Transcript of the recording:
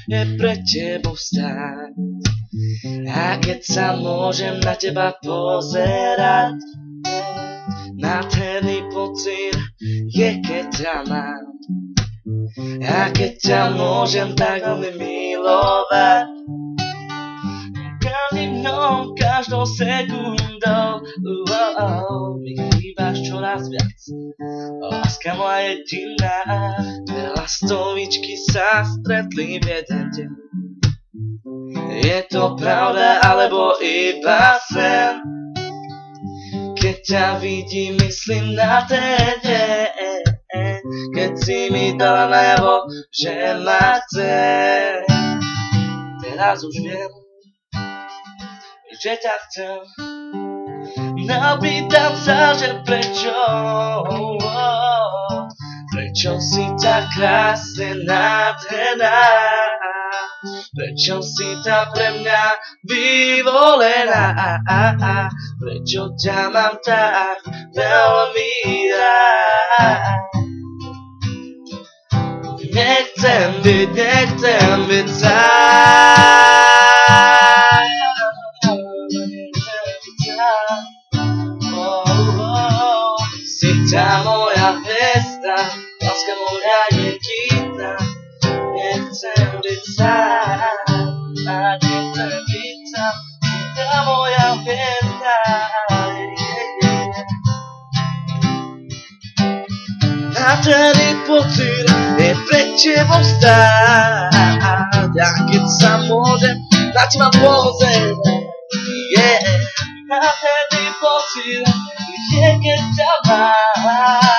je pre tebou stáť. A keď sa môžem na teba pozerať, nádherný pocit je, keď ťa mám. A keď ťa môžem tak veľmi milovať, každým dňom, každou sekundou, mi chýbaš čoraz viac. Láska moja jediná, dve lastovičky sa stretli v jeden deň. Je to pravda, alebo iba sen? Keď ťa vidím, myslím na ten deň, keď si mi dala najavo, že ma chceš. Teraz už viem, že ťa chcem. No pýtam sa, že prečo, prečo si tak krásne nádherná, prečo si tá pre mňa vyvolená, prečo ťa mám tak veľmi rád. Nechcem byť sám. Si tá moja hviezda, láska moja jediná. Nechcem byť sám, a nechcem byť sám. Si tá moja hviezda. Nádherný pocit je pre tebou stáť. A keď sa môžem na teba pozerať, nádherný pocit je, keď ťa mám.